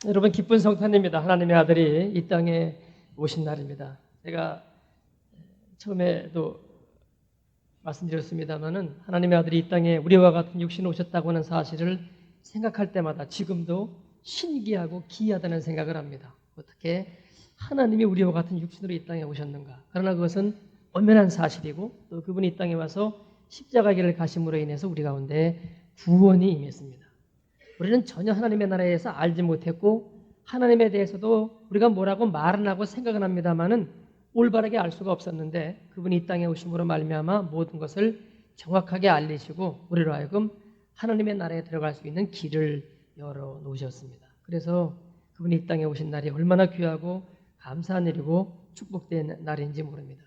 여러분 기쁜 성탄입니다. 하나님의 아들이 이 땅에 오신 날입니다. 제가 처음에도 말씀드렸습니다마는 하나님의 아들이 이 땅에 우리와 같은 육신에 오셨다고 하는 사실을 생각할 때마다 지금도 신기하고 기이하다는 생각을 합니다. 어떻게 하나님이 우리와 같은 육신으로 이 땅에 오셨는가. 그러나 그것은 엄연한 사실이고 또 그분이 이 땅에 와서 십자가 길을 가심으로 인해서 우리 가운데 구원이 임했습니다. 우리는 전혀 하나님의 나라에서 알지 못했고 하나님에 대해서도 우리가 뭐라고 말은 하고 생각은 합니다마는 올바르게 알 수가 없었는데 그분이 이 땅에 오심으로 말미암아 모든 것을 정확하게 알리시고 우리로 하여금 하나님의 나라에 들어갈 수 있는 길을 열어 놓으셨습니다. 그래서 그분이 이 땅에 오신 날이 얼마나 귀하고 감사한 일이고 축복된 날인지 모릅니다.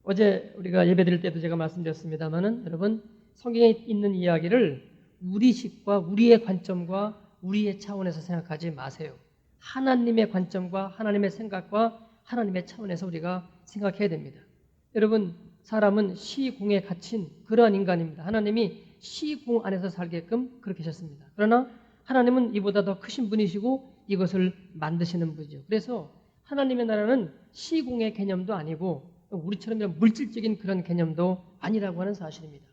어제 우리가 예배드릴 때도 제가 말씀드렸습니다마는 여러분 성경에 있는 이야기를 우리식과 우리의 관점과 우리의 차원에서 생각하지 마세요. 하나님의 관점과 하나님의 생각과 하나님의 차원에서 우리가 생각해야 됩니다. 여러분 사람은 시공에 갇힌 그러한 인간입니다. 하나님이 시공 안에서 살게끔 그렇게 하셨습니다. 그러나 하나님은 이보다 더 크신 분이시고 이것을 만드시는 분이죠. 그래서 하나님의 나라는 시공의 개념도 아니고 우리처럼 물질적인 그런 개념도 아니라고 하는 사실입니다.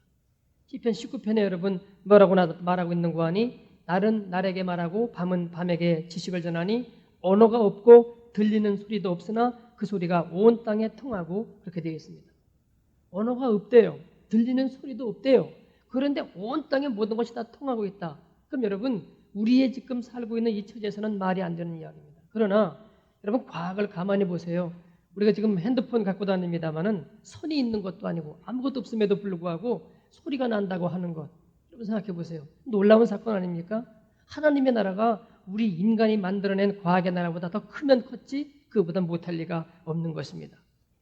시편 19편에 여러분 뭐라고 말하고 있는 거 아니? 날은 날에게 말하고 밤은 밤에게 지식을 전하니 언어가 없고 들리는 소리도 없으나 그 소리가 온 땅에 통하고 그렇게 되어 있습니다. 언어가 없대요. 들리는 소리도 없대요. 그런데 온 땅에 모든 것이 다 통하고 있다. 그럼 여러분 우리의 지금 살고 있는 이 처지에서는 말이 안 되는 이야기입니다. 그러나 여러분 과학을 가만히 보세요. 우리가 지금 핸드폰 갖고 다닙니다마는 선이 있는 것도 아니고 아무것도 없음에도 불구하고 소리가 난다고 하는 것. 여러분 생각해 보세요. 놀라운 사건 아닙니까? 하나님의 나라가 우리 인간이 만들어낸 과학의 나라보다 더 크면 컸지 그보다 못할 리가 없는 것입니다.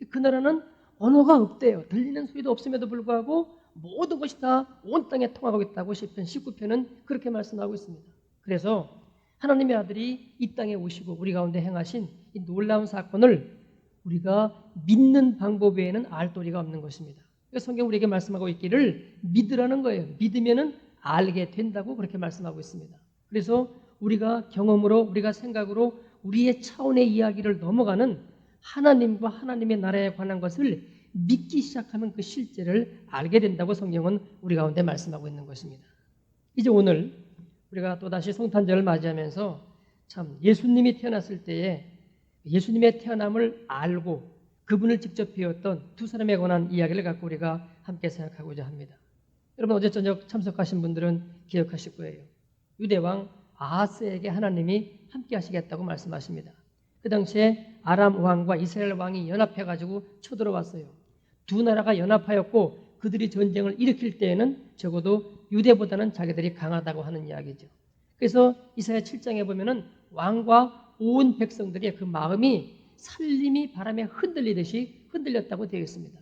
그 나라는 언어가 없대요. 들리는 소리도 없음에도 불구하고 모든 것이 다 온 땅에 통하고 있다고 시편 19편은 그렇게 말씀하고 있습니다. 그래서 하나님의 아들이 이 땅에 오시고 우리 가운데 행하신 이 놀라운 사건을 우리가 믿는 방법 외에는 알 도리가 없는 것입니다. 성경 우리에게 말씀하고 있기를 믿으라는 거예요. 믿으면은 알게 된다고 그렇게 말씀하고 있습니다. 그래서 우리가 경험으로 우리가 생각으로 우리의 차원의 이야기를 넘어가는 하나님과 하나님의 나라에 관한 것을 믿기 시작하면 그 실제를 알게 된다고 성경은 우리 가운데 말씀하고 있는 것입니다. 이제 오늘 우리가 또다시 성탄절을 맞이하면서 참 예수님이 태어났을 때에 예수님의 태어남을 알고 그분을 직접 배웠던 두 사람에 관한 이야기를 갖고 우리가 함께 생각하고자 합니다. 여러분 어제 저녁 참석하신 분들은 기억하실 거예요. 유대왕 아하스에게 하나님이 함께 하시겠다고 말씀하십니다. 그 당시에 아람 왕과 이스라엘 왕이 연합해가지고 쳐들어왔어요. 두 나라가 연합하였고 그들이 전쟁을 일으킬 때에는 적어도 유대보다는 자기들이 강하다고 하는 이야기죠. 그래서 이사야 7장에 보면은 왕과 온 백성들의 그 마음이 살림이 바람에 흔들리듯이 흔들렸다고 되어 있습니다.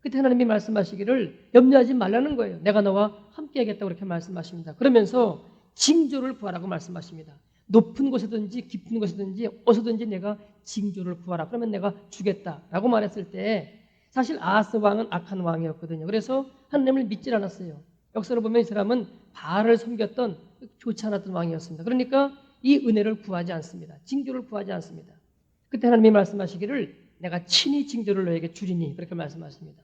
그때 하나님이 말씀하시기를 염려하지 말라는 거예요. 내가 너와 함께 하겠다고 그렇게 말씀하십니다. 그러면서 징조를 구하라고 말씀하십니다. 높은 곳이든지 깊은 곳이든지 어디서든지 내가 징조를 구하라. 그러면 내가 주겠다라고 말했을 때 사실 아하스 왕은 악한 왕이었거든요. 그래서 하나님을 믿질 않았어요. 역사를 보면 이 사람은 바알을 섬겼던 좋지 않았던 왕이었습니다. 그러니까 이 은혜를 구하지 않습니다. 징조를 구하지 않습니다. 그때 하나님이 말씀하시기를 내가 친히 징조를 너에게 주리니 그렇게 말씀하십니다.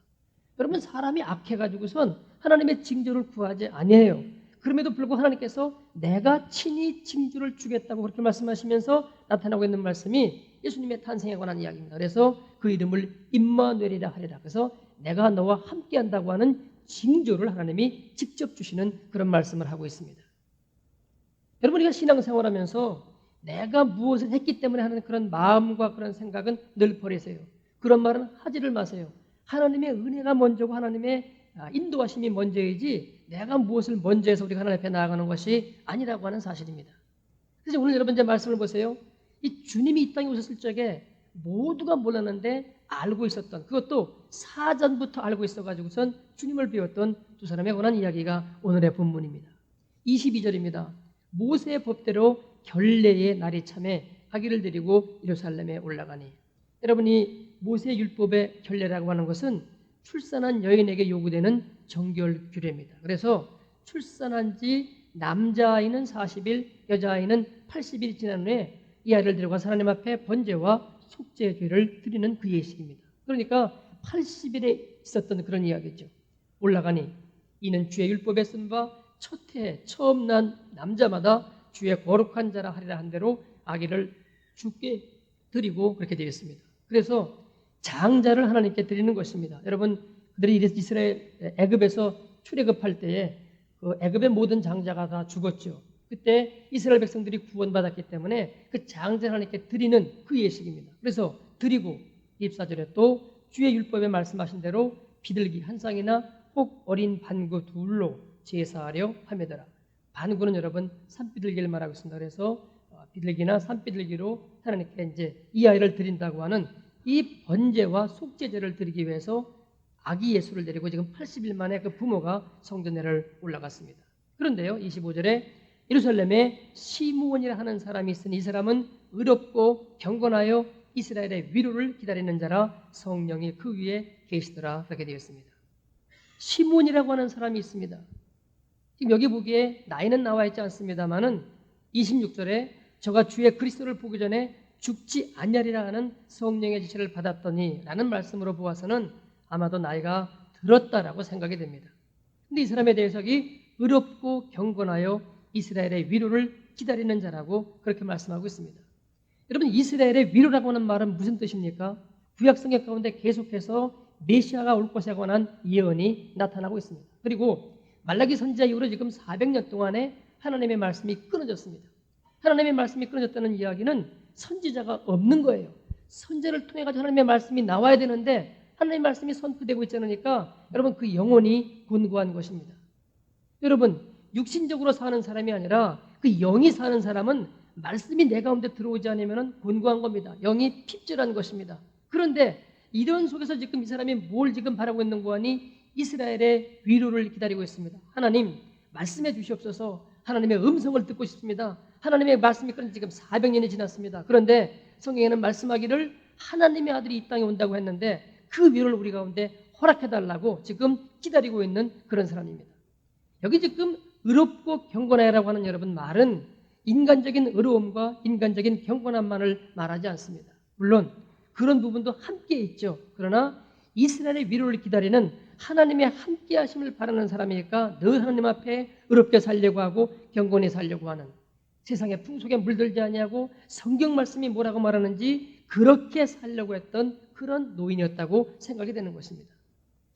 여러분 사람이 악해가지고선 하나님의 징조를 구하지 아니해요. 그럼에도 불구하고 하나님께서 내가 친히 징조를 주겠다고 그렇게 말씀하시면서 나타나고 있는 말씀이 예수님의 탄생에 관한 이야기입니다. 그래서 그 이름을 임마누엘이라 하리라. 그래서 내가 너와 함께한다고 하는 징조를 하나님이 직접 주시는 그런 말씀을 하고 있습니다. 여러분 우리가 신앙생활하면서 내가 무엇을 했기 때문에 하는 그런 마음과 그런 생각은 늘 버리세요. 그런 말은 하지를 마세요. 하나님의 은혜가 먼저고 하나님의 인도하심이 먼저이지 내가 무엇을 먼저 해서 우리가 하나님 앞에 나아가는 것이 아니라고 하는 사실입니다. 그래서 오늘 여러분 이제 말씀을 보세요. 이 주님이 이 땅에 오셨을 적에 모두가 몰랐는데 알고 있었던 그것도 사전부터 알고 있어가지고선 주님을 배웠던 두 사람에 관한 이야기가 오늘의 본문입니다. 22절입니다. 모세의 법대로 결례의 날이 참에 아기를 데리고 예루살렘에 올라가니 여러분이 모세의 율법의 결례라고 하는 것은 출산한 여인에게 요구되는 정결 규례입니다. 그래서 출산한 지 남자아이는 40일, 여자아이는 80일이 지난 후에 이 아이를 데려가서 하나님 앞에 번제와 속죄의 죄를 드리는 그 예식입니다. 그러니까 80일에 있었던 그런 이야기죠. 올라가니 이는 주의 율법에 쓴 바 첫 해 처음 난 남자마다 주의 거룩한 자라 하리라 한 대로 아기를 주께 드리고 그렇게 되어 있습니다. 그래서 장자를 하나님께 드리는 것입니다. 여러분, 그들이 이스라엘 애굽에서 출애굽할 때에 그 애굽의 모든 장자가 다 죽었죠. 그때 이스라엘 백성들이 구원받았기 때문에 그 장자를 하나님께 드리는 그 예식입니다. 그래서 드리고 24절에 또 주의 율법에 말씀하신 대로 비둘기 한 쌍이나 혹 어린 반구 둘로 제사하려 하며더라. 반구는 여러분 산비둘기를 말하고 있습니다. 그래서 비둘기나 산비둘기로 하나님께 이제 이 아이를 드린다고 하는 이 번제와 속죄제를 드리기 위해서 아기 예수를 데리고 지금 80일 만에 그 부모가 성전에를 올라갔습니다. 그런데요, 25절에 예루살렘에 시므온이라 하는 사람이 있으니 이 사람은 의롭고 경건하여 이스라엘의 위로를 기다리는 자라 성령이 그 위에 계시더라. 그렇게 되어 있습니다. 시므온이라고 하는 사람이 있습니다. 지금 여기 보기에 나이는 나와 있지 않습니다만은 26절에 저가 주의 그리스도를 보기 전에 죽지 아니하리라 하는 성령의 지시를 받았더니 라는 말씀으로 보아서는 아마도 나이가 들었다라고 생각이 됩니다. 그런데 이 사람에 대해서 의롭고 경건하여 이스라엘의 위로를 기다리는 자라고 그렇게 말씀하고 있습니다. 여러분, 이스라엘의 위로라고 하는 말은 무슨 뜻입니까? 구약성경 가운데 계속해서 메시아가 올 것에 관한 예언이 나타나고 있습니다. 그리고 말라기 선지자 이후로 지금 400년 동안에 하나님의 말씀이 끊어졌습니다. 하나님의 말씀이 끊어졌다는 이야기는 선지자가 없는 거예요. 선지자를 통해 가지고 하나님의 말씀이 나와야 되는데 하나님의 말씀이 선포되고 있지 않으니까 여러분 그 영혼이 곤고한 것입니다. 여러분, 육신적으로 사는 사람이 아니라 그 영이 사는 사람은 말씀이 내 가운데 들어오지 않으면 곤고한 겁니다. 영이 핍절한 것입니다. 그런데 이런 속에서 지금 이 사람이 뭘 지금 바라고 있는 거 아니? 이스라엘의 위로를 기다리고 있습니다. 하나님 말씀해 주시옵소서. 하나님의 음성을 듣고 싶습니다. 하나님의 말씀이 끊은 지금 400년이 지났습니다. 그런데 성경에는 말씀하기를 하나님의 아들이 이 땅에 온다고 했는데 그 위로를 우리 가운데 허락해달라고 지금 기다리고 있는 그런 사람입니다. 여기 지금 의롭고 경건하라고 하는 여러분 말은 인간적인 의로움과 인간적인 경건함만을 말하지 않습니다. 물론 그런 부분도 함께 있죠. 그러나 이스라엘의 위로를 기다리는 하나님의 함께 하심을 바라는 사람이니까 늘 하나님 앞에 의롭게 살려고 하고 경건히 살려고 하는, 세상의 풍속에 물들지 아니하고 성경 말씀이 뭐라고 말하는지 그렇게 살려고 했던 그런 노인이었다고 생각이 되는 것입니다.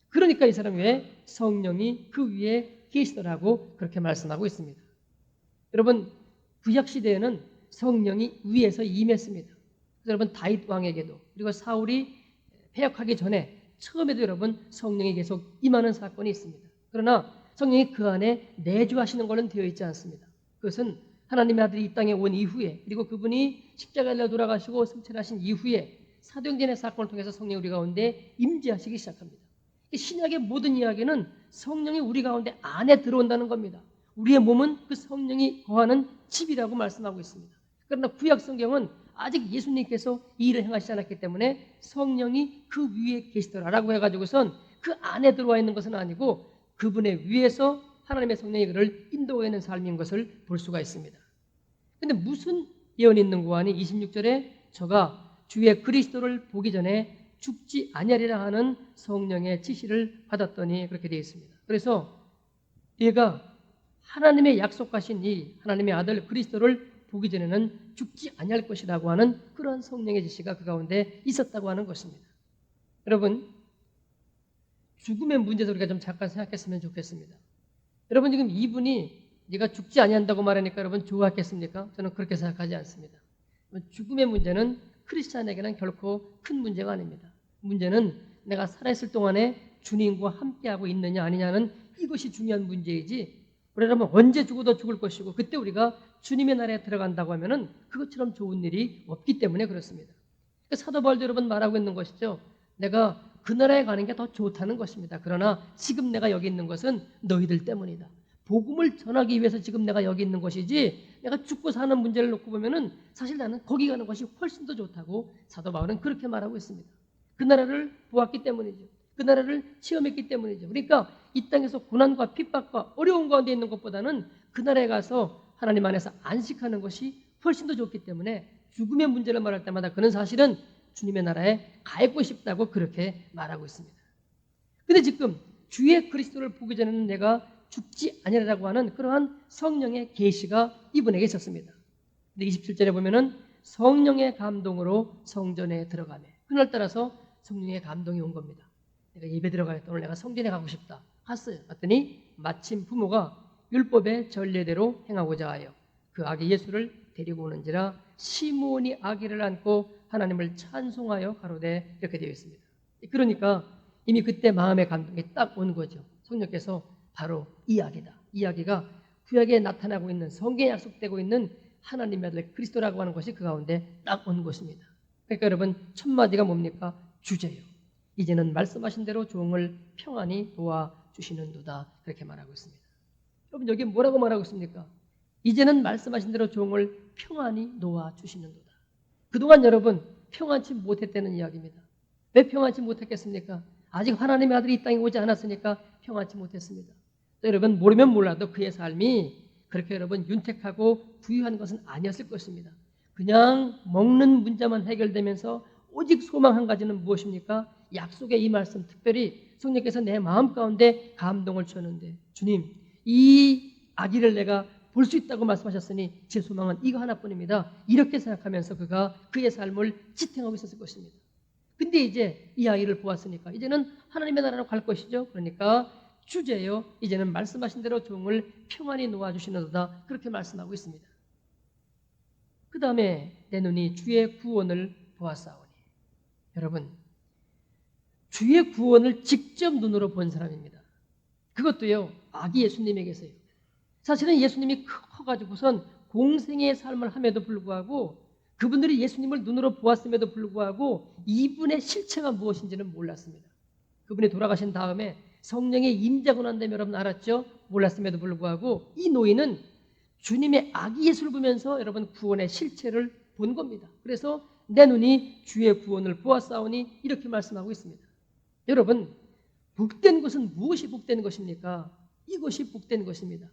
그러니까 이 사람 외에 성령이 그 위에 계시더라고 그렇게 말씀하고 있습니다. 여러분, 구약시대에는 성령이 위에서 임했습니다. 여러분, 다윗 왕에게도 그리고 사울이 패역하기 전에 처음에도 여러분 성령이 계속 임하는 사건이 있습니다. 그러나 성령이 그 안에 내주하시는 것은 되어 있지 않습니다. 그것은 하나님의 아들이 이 땅에 온 이후에 그리고 그분이 십자가에 달려 돌아가시고 승천하신 이후에 사도행전의 사건을 통해서 성령이 우리 가운데 임재하시기 시작합니다. 신약의 모든 이야기는 성령이 우리 가운데 안에 들어온다는 겁니다. 우리의 몸은 그 성령이 거하는 집이라고 말씀하고 있습니다. 그러나 구약 성경은 아직 예수님께서 이 일을 행하시지 않았기 때문에 성령이 그 위에 계시더라라고 해가지고선 그 안에 들어와 있는 것은 아니고 그분의 위에서 하나님의 성령이 그를 인도하고 있는 삶인 것을 볼 수가 있습니다. 그런데 무슨 예언이 있는 거 아니? 26절에 저가 주의 그리스도를 보기 전에 죽지 아니하리라 하는 성령의 지시를 받았더니 그렇게 되어 있습니다. 그래서 얘가 하나님의 약속하신 이 하나님의 아들 그리스도를 보기 전에는 죽지 아니할 것이라고 하는 그런 성령의 지시가 그 가운데 있었다고 하는 것입니다. 여러분, 죽음의 문제에서 우리가 좀 잠깐 생각했으면 좋겠습니다. 여러분, 지금 이분이 네가 죽지 아니한다고 말하니까 여러분 좋아했겠습니까? 저는 그렇게 생각하지 않습니다. 죽음의 문제는 크리스찬에게는 결코 큰 문제가 아닙니다. 문제는 내가 살아있을 동안에 주님과 함께하고 있느냐 아니냐는 이것이 중요한 문제이지, 우리라면 언제 죽어도 죽을 것이고 그때 우리가 주님의 나라에 들어간다고 하면은 그것처럼 좋은 일이 없기 때문에 그렇습니다. 사도 바울도 여러분 말하고 있는 것이죠. 내가 그 나라에 가는 게 더 좋다는 것입니다. 그러나 지금 내가 여기 있는 것은 너희들 때문이다. 복음을 전하기 위해서 지금 내가 여기 있는 것이지 내가 죽고 사는 문제를 놓고 보면은 사실 나는 거기 가는 것이 훨씬 더 좋다고 사도 바울은 그렇게 말하고 있습니다. 그 나라를 보았기 때문이죠. 그 나라를 체험했기 때문이죠. 그러니까 이 땅에서 고난과 핍박과 어려운 가운데 있는 것보다는 그날에 가서 하나님 안에서 안식하는 것이 훨씬 더 좋기 때문에 죽음의 문제를 말할 때마다 그는 사실은 주님의 나라에 가 있고 싶다고 그렇게 말하고 있습니다. 그런데 지금 주의 그리스도를 보기 전에는 내가 죽지 아니라고 하는 그러한 성령의 계시가 이분에게 있었습니다. 근데 27절에 보면은 성령의 감동으로 성전에 들어가며, 그날따라서 성령의 감동이 온 겁니다. 내가 예배 들어가겠다. 오늘 내가 성전에 가고 싶다. 갔어요. 갔더니 마침 부모가 율법의 전례대로 행하고자 하여 그 아기 예수를 데리고 오는지라 시므온이 아기를 안고 하나님을 찬송하여 가로되, 이렇게 되어 있습니다. 그러니까 이미 그때 마음의 감동이 딱 온 거죠. 성령께서 바로 이 아기다. 이 아기가 구약에 나타나고 있는, 성경에 약속되고 있는 하나님의 아들 그리스도라고 하는 것이 그 가운데 딱 온 것입니다. 그러니까 여러분, 첫 마디가 뭡니까? 주제요. 이제는 말씀하신 대로 종을 평안히 도와주시는도다. 그렇게 말하고 있습니다. 여러분, 여기 뭐라고 말하고 있습니까? 이제는 말씀하신 대로 종을 평안히 놓아주시는도다. 그동안 여러분 평안치 못했다는 이야기입니다. 왜 평안치 못했겠습니까? 아직 하나님의 아들이 이 땅에 오지 않았으니까 평안치 못했습니다. 여러분, 모르면 몰라도 그의 삶이 그렇게 여러분 윤택하고 부유한 것은 아니었을 것입니다. 그냥 먹는 문제만 해결되면서 오직 소망 한 가지는 무엇입니까? 약속의 이 말씀, 특별히 성령께서 내 마음 가운데 감동을 주셨는데, 주님, 이 아기를 내가 볼 수 있다고 말씀하셨으니 제 소망은 이거 하나뿐입니다. 이렇게 생각하면서 그가 그의 삶을 지탱하고 있었을 것입니다. 근데 이제 이 아이를 보았으니까 이제는 하나님의 나라로 갈 것이죠. 그러니까 주제요, 이제는 말씀하신 대로 종을 평안히 놓아주시는도다. 그렇게 말씀하고 있습니다. 그 다음에 내 눈이 주의 구원을 보았사오니. 여러분, 주의 구원을 직접 눈으로 본 사람입니다. 그것도요, 아기 예수님에게서요. 사실은 예수님이 커가지고선 공생의 삶을 함에도 불구하고, 그분들이 예수님을 눈으로 보았음에도 불구하고 이분의 실체가 무엇인지는 몰랐습니다. 그분이 돌아가신 다음에 성령의 임재가 난 다음에 여러분 알았죠? 몰랐음에도 불구하고 이 노인은 주님의 아기 예수를 보면서 여러분 구원의 실체를 본 겁니다. 그래서 내 눈이 주의 구원을 보았사오니, 이렇게 말씀하고 있습니다. 여러분, 복된 것은 무엇이 복된 것입니까? 이것이 복된 것입니다.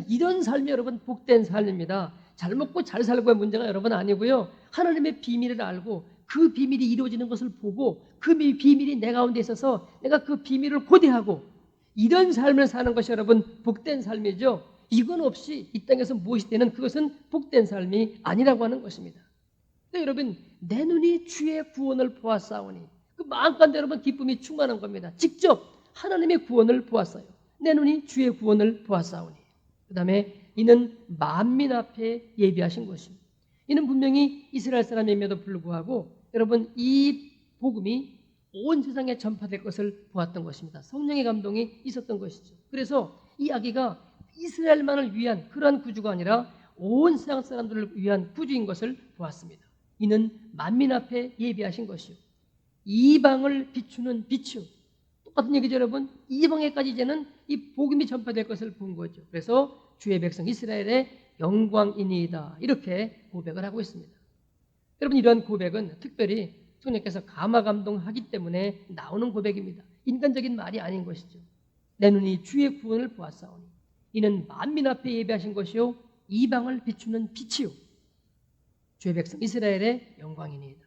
이런 삶이 여러분 복된 삶입니다. 잘 먹고 잘 살고의 문제가 여러분 아니고요. 하나님의 비밀을 알고 그 비밀이 이루어지는 것을 보고 그 비밀이 내 가운데 있어서 내가 그 비밀을 고대하고 이런 삶을 사는 것이 여러분 복된 삶이죠. 이건 없이 이 땅에서 무엇이 되는 그것은 복된 삶이 아니라고 하는 것입니다. 그러니까 여러분, 내 눈이 주의 구원을 보았사오니, 그 마음 가운데 여러분 기쁨이 충만한 겁니다. 직접 하나님의 구원을 보았어요. 내 눈이 주의 구원을 보았사오니. 그 다음에 이는 만민 앞에 예비하신 것입니다. 이는 분명히 이스라엘 사람임에도 불구하고 여러분 이 복음이 온 세상에 전파될 것을 보았던 것입니다. 성령의 감동이 있었던 것이죠. 그래서 이 아기가 이스라엘만을 위한 그러한 구주가 아니라 온 세상 사람들을 위한 구주인 것을 보았습니다. 이는 만민 앞에 예비하신 것이요, 이방을 비추는 빛이요. 똑같은 얘기죠 여러분. 이방에까지 이제는 이 복음이 전파될 것을 본 거죠. 그래서 주의 백성 이스라엘의 영광이니이다, 이렇게 고백을 하고 있습니다. 여러분, 이러한 고백은 특별히 성령께서 감화감동하기 때문에 나오는 고백입니다. 인간적인 말이 아닌 것이죠. 내 눈이 주의 구원을 보았사오니 이는 만민 앞에 예배하신 것이요, 이방을 비추는 빛이요, 주의 백성 이스라엘의 영광이니이다.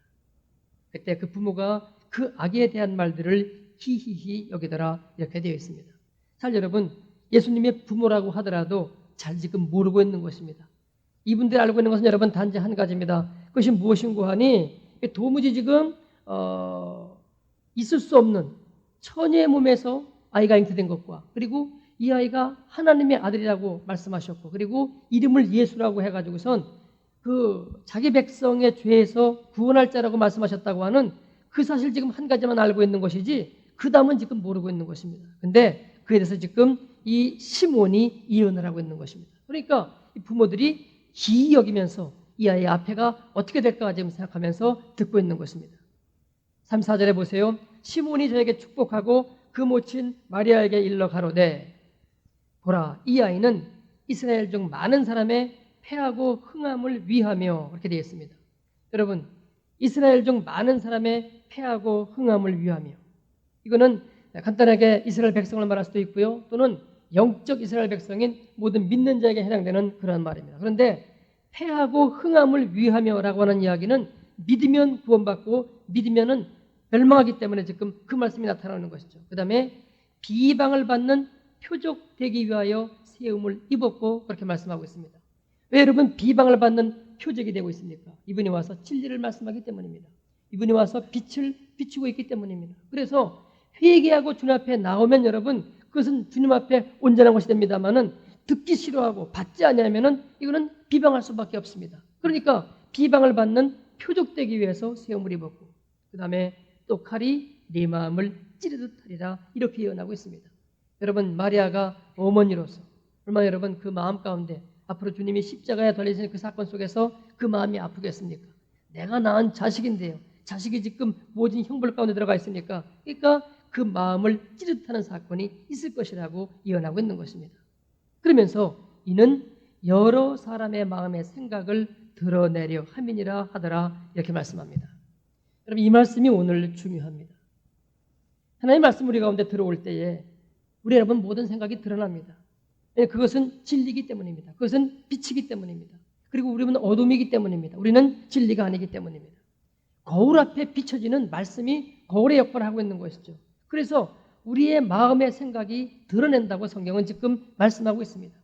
그때 그 부모가 그 아기에 대한 말들을 히히히 여기더라, 이렇게 되어 있습니다. 사실 여러분, 예수님의 부모라고 하더라도 잘 지금 모르고 있는 것입니다. 이분들이 알고 있는 것은 여러분 단지 한 가지입니다. 그것이 무엇인고 하니 도무지 지금 있을 수 없는 처녀의 몸에서 아이가 잉태된 것과, 그리고 이 아이가 하나님의 아들이라고 말씀하셨고, 그리고 이름을 예수라고 해가지고선 그 자기 백성의 죄에서 구원할 자라고 말씀하셨다고 하는 그 사실 지금 한 가지만 알고 있는 것이지 그 다음은 지금 모르고 있는 것입니다. 근데 그에 대해서 지금 이 시몬이 예언을 하고 있는 것입니다. 그러니까 이 부모들이 기이 여기면서 이 아이의 앞에가 어떻게 될까 지금 생각하면서 듣고 있는 것입니다. 34절에 보세요. 시몬이 저에게 축복하고 그 모친 마리아에게 일러 가로되, 보라, 이 아이는 이스라엘 중 많은 사람의 패하고 흥함을 위하며, 그렇게 되어 있습니다. 여러분, 이스라엘 중 많은 사람의 패하고 흥함을 위하며, 이거는 간단하게 이스라엘 백성을 말할 수도 있고요, 또는 영적 이스라엘 백성인 모든 믿는 자에게 해당되는 그런 말입니다. 그런데 패하고 흥함을 위하며라고 하는 이야기는 믿으면 구원받고 믿으면은 멸망하기 때문에 지금 그 말씀이 나타나는 것이죠. 그 다음에 비방을 받는 표적 되기 위하여 세움을 입었고 그렇게 말씀하고 있습니다. 왜 여러분 비방을 받는 표적이 되고 있습니까? 이분이 와서 진리를 말씀하기 때문입니다. 이분이 와서 빛을 비추고 있기 때문입니다. 그래서 회개하고 주님 앞에 나오면 여러분 그것은 주님 앞에 온전한 것이 됩니다만은 듣기 싫어하고 받지 않으면은 이거는 비방할 수밖에 없습니다. 그러니까 비방을 받는 표적되기 위해서 세움을 입었고 그 다음에 또 칼이 네 마음을 찌르듯 하리라 이렇게 예언하고 있습니다. 여러분 마리아가 어머니로서 얼마나 여러분 그 마음 가운데 앞으로 주님이 십자가에 달리시는 그 사건 속에서 그 마음이 아프겠습니까? 내가 낳은 자식인데요. 자식이 지금 모진 형벌 가운데 들어가 있으니까 그러니까 그 마음을 찌릿하는 사건이 있을 것이라고 예언하고 있는 것입니다. 그러면서 이는 여러 사람의 마음의 생각을 드러내려 함이니라 하더라 이렇게 말씀합니다. 여러분 이 말씀이 오늘 중요합니다. 하나님의 말씀 우리 가운데 들어올 때에 우리 여러분 모든 생각이 드러납니다. 그것은 진리이기 때문입니다. 그것은 빛이기 때문입니다. 그리고 우리는 어둠이기 때문입니다. 우리는 진리가 아니기 때문입니다. 거울 앞에 비춰지는 말씀이 거울의 역할을 하고 있는 것이죠. 그래서 우리의 마음의 생각이 드러낸다고 성경은 지금 말씀하고 있습니다.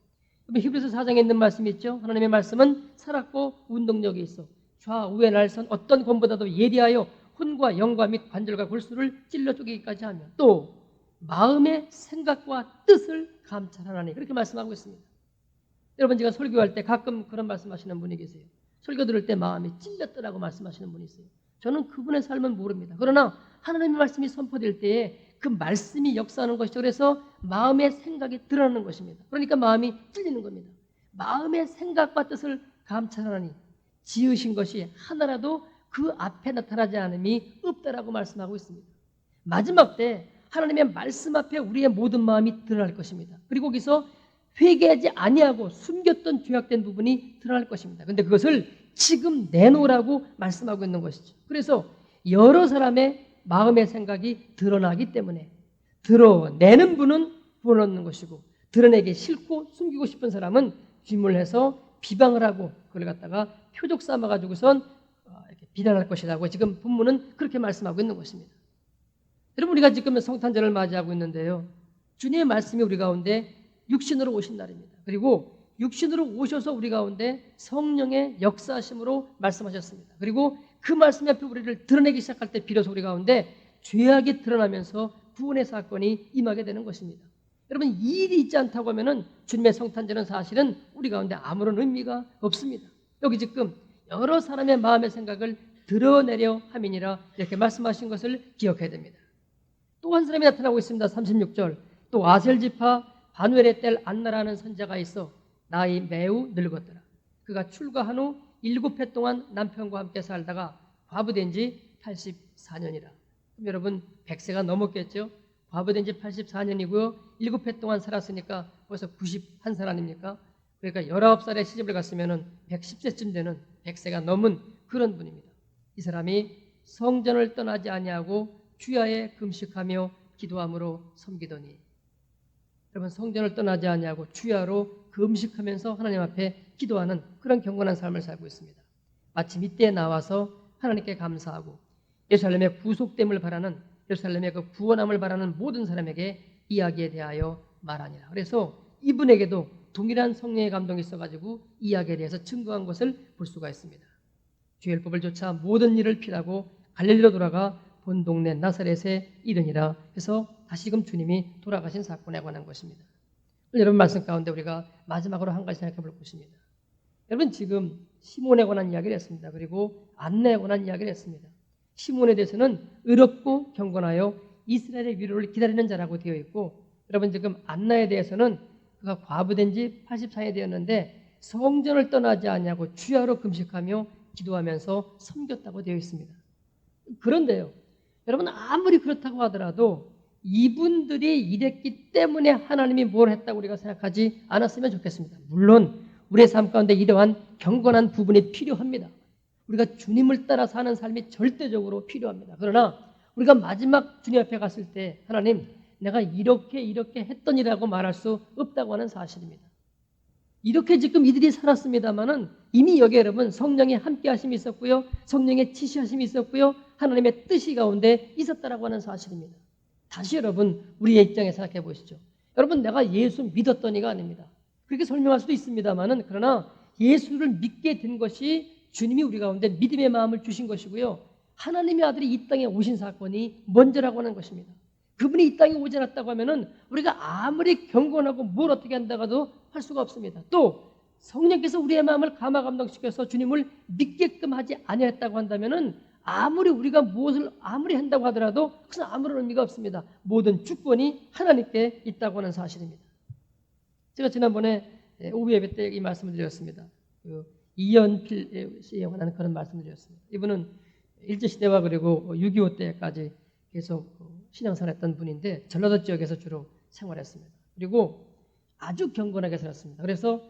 히브리서 4장에 있는 말씀이 있죠. 하나님의 말씀은 살았고 운동력이 있어 좌우의 날선 어떤 검보다도 예리하여 혼과 영과 및 관절과 골수를 찔러 쪼개기까지 하며 또 마음의 생각과 뜻을 감찰하나니 그렇게 말씀하고 있습니다. 여러분 제가 설교할 때 가끔 그런 말씀하시는 분이 계세요. 설교 들을 때 마음이 찔렸더라고 말씀하시는 분이 있어요. 저는 그분의 삶은 모릅니다. 그러나 하나님의 말씀이 선포될 때에 그 말씀이 역사하는 것이죠. 그래서 마음의 생각이 드러나는 것입니다. 그러니까 마음이 찔리는 겁니다. 마음의 생각과 뜻을 감찰하니 지으신 것이 하나라도 그 앞에 나타나지 않음이 없다라고 말씀하고 있습니다. 마지막 때 하나님의 말씀 앞에 우리의 모든 마음이 드러날 것입니다. 그리고 거기서 회개하지 아니하고 숨겼던 죄악된 부분이 드러날 것입니다. 그런데 그것을 지금 내놓으라고 말씀하고 있는 것이죠. 그래서 여러 사람의 마음의 생각이 드러나기 때문에 드러내는 분은 부어넣는 것이고 드러내기 싫고 숨기고 싶은 사람은 뒷물해서 비방을 하고 그걸 갖다가 표적 삼아가지고선 이렇게 비난할 것이라고 지금 본문은 그렇게 말씀하고 있는 것입니다. 여러분 우리가 지금 성탄절을 맞이하고 있는데요. 주님의 말씀이 우리 가운데 육신으로 오신 날입니다. 그리고 육신으로 오셔서 우리 가운데 성령의 역사하심으로 말씀하셨습니다. 그리고 그 말씀 앞에 우리를 드러내기 시작할 때 비로소 우리 가운데 죄악이 드러나면서 구원의 사건이 임하게 되는 것입니다. 여러분 이 일이 있지 않다고 하면은 주님의 성탄절은 사실은 우리 가운데 아무런 의미가 없습니다. 여기 지금 여러 사람의 마음의 생각을 드러내려 함이니라 이렇게 말씀하신 것을 기억해야 됩니다. 또 한 사람이 나타나고 있습니다. 36절 또 아셀지파 바누엘의 딸 안나라는 선자가 있어 나이 매우 늙었더라. 그가 출가한 후 7해 동안 남편과 함께 살다가 과부된 지 84년이라. 그럼 여러분 100세가 넘었겠죠? 과부된 지 84년이고요. 7해 동안 살았으니까 벌써 91살 아닙니까? 그러니까 19살에 시집을 갔으면 110세쯤 되는 100세가 넘은 그런 분입니다. 이 사람이 성전을 떠나지 아니하고 주야에 금식하며 기도함으로 섬기더니 여러분 성전을 떠나지 아니하고 주야로 금식하면서 하나님 앞에 기도하는 그런 경건한 삶을 살고 있습니다. 마침 이때에 나와서 하나님께 감사하고 예루살렘의 구속됨을 바라는 예루살렘의 그 구원함을 바라는 모든 사람에게 이야기에 대하여 말하니라. 그래서 이분에게도 동일한 성령의 감동이 있어가지고 이야기에 대해서 증거한 것을 볼 수가 있습니다. 주의 율법을 좇아 모든 일을 피하고 갈릴리로 돌아가 본 동네 나사렛에 이르니라 해서 다시금 주님이 돌아가신 사건에 관한 것입니다. 여러분 말씀 가운데 우리가 마지막으로 한 가지 생각해 볼 것입니다. 여러분 지금 시몬에 관한 이야기를 했습니다. 그리고 안나에 관한 이야기를 했습니다. 시몬에 대해서는 의롭고 경건하여 이스라엘의 위로를 기다리는 자라고 되어 있고 여러분 지금 안나에 대해서는 그가 과부된 지 84년이 되었는데 성전을 떠나지 아니하고 주야로 금식하며 기도하면서 섬겼다고 되어 있습니다. 그런데요. 여러분 아무리 그렇다고 하더라도 이분들이 이랬기 때문에 하나님이 뭘 했다고 우리가 생각하지 않았으면 좋겠습니다. 물론 우리의 삶 가운데 이러한 경건한 부분이 필요합니다. 우리가 주님을 따라 사는 삶이 절대적으로 필요합니다. 그러나 우리가 마지막 주님 앞에 갔을 때 하나님 내가 이렇게 했더니라고 말할 수 없다고 하는 사실입니다. 이렇게 지금 이들이 살았습니다마는 이미 여기 여러분 성령의 함께 하심이 있었고요. 성령의 지시하심이 있었고요. 하나님의 뜻이 가운데 있었다라고 하는 사실입니다. 다시 여러분 우리의 입장에 생각해 보시죠. 여러분 내가 예수 믿었더니가 아닙니다. 그렇게 설명할 수도 있습니다마는 그러나 예수를 믿게 된 것이 주님이 우리 가운데 믿음의 마음을 주신 것이고요. 하나님의 아들이 이 땅에 오신 사건이 먼저라고 하는 것입니다. 그분이 이 땅에 오지 않았다고 하면은 우리가 아무리 경건하고 뭘 어떻게 한다가도 할 수가 없습니다. 또 성령께서 우리의 마음을 감화 감동시켜서 주님을 믿게끔 하지 아니했다고 한다면은 아무리 우리가 무엇을 아무리 한다고 하더라도 그것은 아무런 의미가 없습니다. 모든 주권이 하나님께 있다고 하는 사실입니다. 제가 지난번에 오후 예배 때 이 말씀을 드렸습니다. 이연필 씨에 관한 그런 말씀을 드렸습니다. 이분은 일제시대와 그리고 6.25 때까지 계속 신앙생활했던 분인데 전라도 지역에서 주로 생활했습니다. 그리고 아주 경건하게 살았습니다. 그래서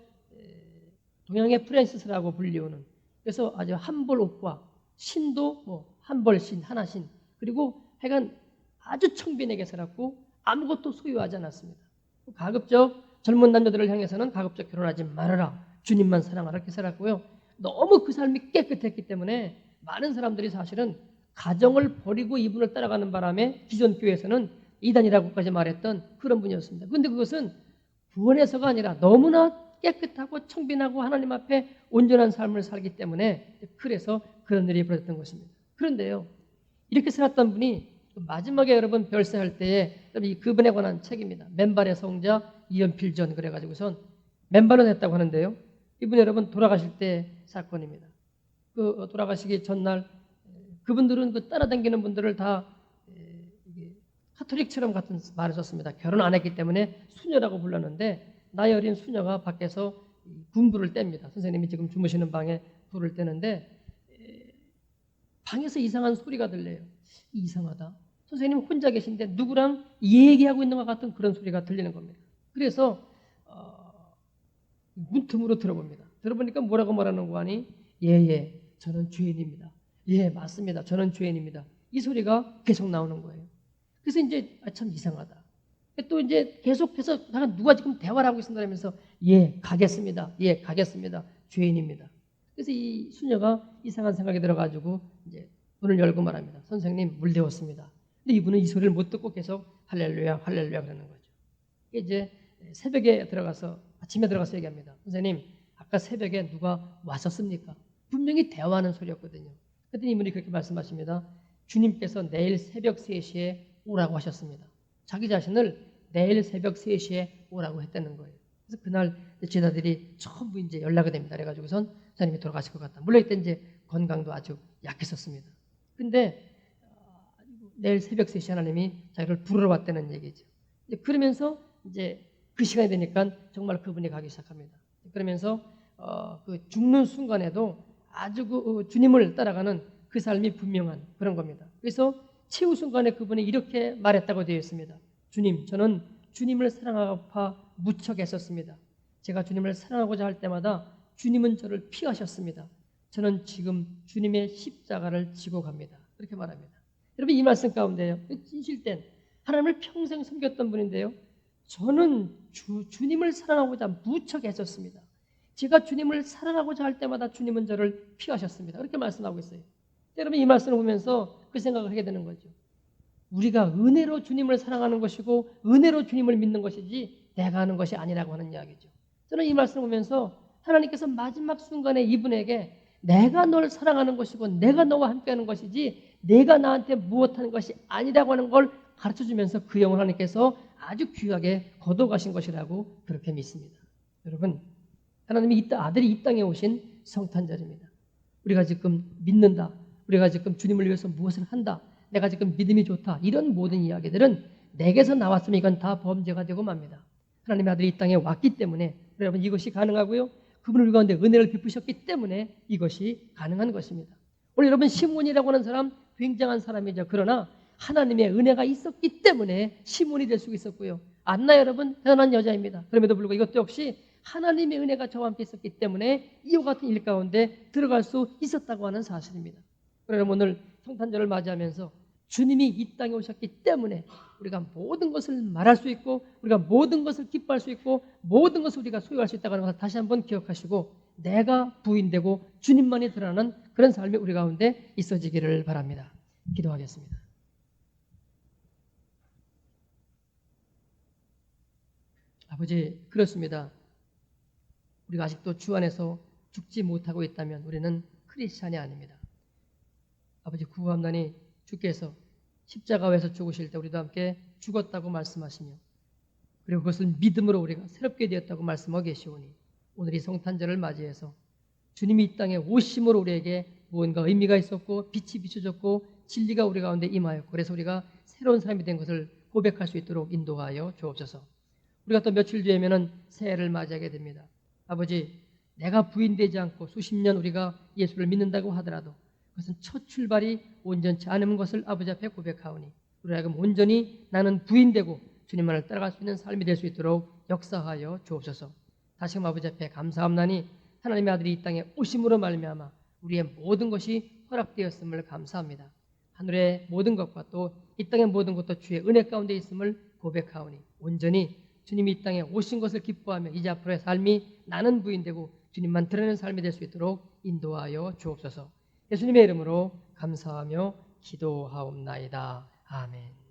동양의 프랜시스라고 불리우는 그래서 아주 한벌 옷과 신도 뭐 한벌신, 하나신 그리고 하여간 아주 청빈하게 살았고 아무것도 소유하지 않았습니다. 가급적 젊은 남자들을 향해서는 가급적 결혼하지 말아라. 주님만 사랑하라 이렇게 살았고요. 너무 그 삶이 깨끗했기 때문에 많은 사람들이 사실은 가정을 버리고 이분을 따라가는 바람에 기존 교회에서는 이단이라고까지 말했던 그런 분이었습니다. 그런데 그것은 구원에서가 아니라 너무나 깨끗하고 청빈하고 하나님 앞에 온전한 삶을 살기 때문에 그래서 그런 일이 벌어졌던 것입니다. 그런데요. 이렇게 살았던 분이 마지막에 여러분 별세할 때에 그분에 관한 책입니다. 맨발의 성자 이연필전 그래가지고선 맨발은 했다고 하는데요. 이분이 여러분 돌아가실 때 사건입니다. 그 돌아가시기 전날 그분들은 그 따라다니는 분들을 다 카톨릭처럼 같은 말을 썼습니다. 결혼 안 했기 때문에 수녀라고 불렀는데 나이 어린 수녀가 밖에서 군불을 뗍니다. 선생님이 지금 주무시는 방에 불을 떼는데 방에서 이상한 소리가 들려요. 이상하다. 선생님 혼자 계신데 누구랑 얘기하고 있는 것 같은 그런 소리가 들리는 겁니다. 그래서 문틈으로 들어봅니다. 들어보니까 뭐라고 말하는 거 아니? 예, 저는 죄인입니다. 예, 맞습니다. 저는 죄인입니다. 이 소리가 계속 나오는 거예요. 그래서 이제 참 이상하다. 또 이제 계속해서 누가 지금 대화를 하고 있습니다면서 예, 가겠습니다. 예, 가겠습니다. 죄인입니다. 그래서 이 수녀가 이상한 생각이 들어가지고 이제 문을 열고 말합니다. 선생님 물대웠습니다. 근데 이분은 이 소리를 못 듣고 계속 할렐루야, 할렐루야 그러는 거죠. 이제 새벽에 들어가서 아침에 들어가서 얘기합니다. 선생님 아까 새벽에 누가 왔었습니까? 분명히 대화하는 소리였거든요. 그랬더니 이분이 그렇게 말씀하십니다. 주님께서 내일 새벽 3시에 오라고 하셨습니다. 자기 자신을 내일 새벽 3시에 오라고 했다는 거예요. 그래서 그날 제자들이 전부 이제 연락이 됩니다. 그래가지고선 선생님이 돌아가실 것 같다. 물론 이때 이제 건강도 아주 약했었습니다. 근데 내일 새벽 3시 하나님이 자기를 부르러 왔다는 얘기죠. 그러면서 이제 그 시간이 되니까 정말 그분이 가기 시작합니다. 그러면서 그 죽는 순간에도 아주 그 주님을 따라가는 그 삶이 분명한 그런 겁니다. 그래서 최후 순간에 그분이 이렇게 말했다고 되어 있습니다. 주님, 저는 주님을 사랑하고파 무척 애썼습니다. 제가 주님을 사랑하고자 할 때마다 주님은 저를 피하셨습니다. 저는 지금 주님의 십자가를 지고 갑니다. 그렇게 말합니다. 여러분 이 말씀 가운데요. 진실된 하나님을 평생 섬겼던 분인데요. 저는 주님을 사랑하고자 무척 애썼습니다. 제가 주님을 사랑하고자 할 때마다 주님은 저를 피하셨습니다. 그렇게 말씀하고 있어요. 여러분 이 말씀을 보면서 그 생각을 하게 되는 거죠. 우리가 은혜로 주님을 사랑하는 것이고 은혜로 주님을 믿는 것이지 내가 하는 것이 아니라고 하는 이야기죠. 저는 이 말씀을 보면서 하나님께서 마지막 순간에 이분에게 내가 널 사랑하는 것이고 내가 너와 함께하는 것이지 내가 나한테 무엇하는 것이 아니라고 하는 걸 가르쳐주면서 그 영을 하나님께서 아주 귀하게 거둬가신 것이라고 그렇게 믿습니다. 여러분 하나님이 아들이 이 땅에 오신 성탄절입니다. 우리가 지금 믿는다. 우리가 지금 주님을 위해서 무엇을 한다. 내가 지금 믿음이 좋다. 이런 모든 이야기들은 내게서 나왔으면 이건 다 범죄가 되고 맙니다. 하나님의 아들이 이 땅에 왔기 때문에 여러분 이것이 가능하고요. 그분을 우리 가운데 은혜를 베푸셨기 때문에 이것이 가능한 것입니다. 오늘 여러분 시몬이라고 하는 사람 굉장한 사람이죠. 그러나 하나님의 은혜가 있었기 때문에 시몬이 될 수 있었고요. 안나 여러분 대단한 여자입니다. 그럼에도 불구하고 이것도 역시 하나님의 은혜가 저와 함께 있었기 때문에 이와 같은 일 가운데 들어갈 수 있었다고 하는 사실입니다. 그러나 오늘 성탄절을 맞이하면서 주님이 이 땅에 오셨기 때문에 우리가 모든 것을 말할 수 있고 우리가 모든 것을 기뻐할 수 있고 모든 것을 우리가 소유할 수 있다는 것을 다시 한번 기억하시고 내가 부인되고 주님만이 드러나는 그런 삶이 우리 가운데 있어지기를 바랍니다. 기도하겠습니다. 아버지, 그렇습니다. 우리가 아직도 주 안에서 죽지 못하고 있다면 우리는 크리스찬이 아닙니다. 아버지, 구하옵나니 주께서 십자가에서 죽으실 때 우리도 함께 죽었다고 말씀하시며 그리고 그것을 믿음으로 우리가 새롭게 되었다고 말씀하고 계시오니 오늘 이 성탄절을 맞이해서 주님이 이 땅에 오심으로 우리에게 무언가 의미가 있었고 빛이 비춰졌고 진리가 우리 가운데 임하였고 그래서 우리가 새로운 사람이 된 것을 고백할 수 있도록 인도하여 주옵소서. 우리가 또 며칠 뒤에는 새해를 맞이하게 됩니다. 아버지, 내가 부인되지 않고 수십 년 우리가 예수를 믿는다고 하더라도 그것은 첫 출발이 온전치 않은 것을 아버지 앞에 고백하오니 우리 하여금 온전히 나는 부인되고 주님만을 따라갈 수 있는 삶이 될 수 있도록 역사하여 주옵소서. 다시금 아버지 앞에 감사합나니 하나님의 아들이 이 땅에 오심으로 말미암아 우리의 모든 것이 허락되었음을 감사합니다. 하늘의 모든 것과 또 이 땅의 모든 것도 주의 은혜 가운데 있음을 고백하오니 온전히 주님이 이 땅에 오신 것을 기뻐하며 이제 앞으로의 삶이 나는 부인되고 주님만 드러내는 삶이 될 수 있도록 인도하여 주옵소서. 예수님의 이름으로 감사하며 기도하옵나이다. 아멘.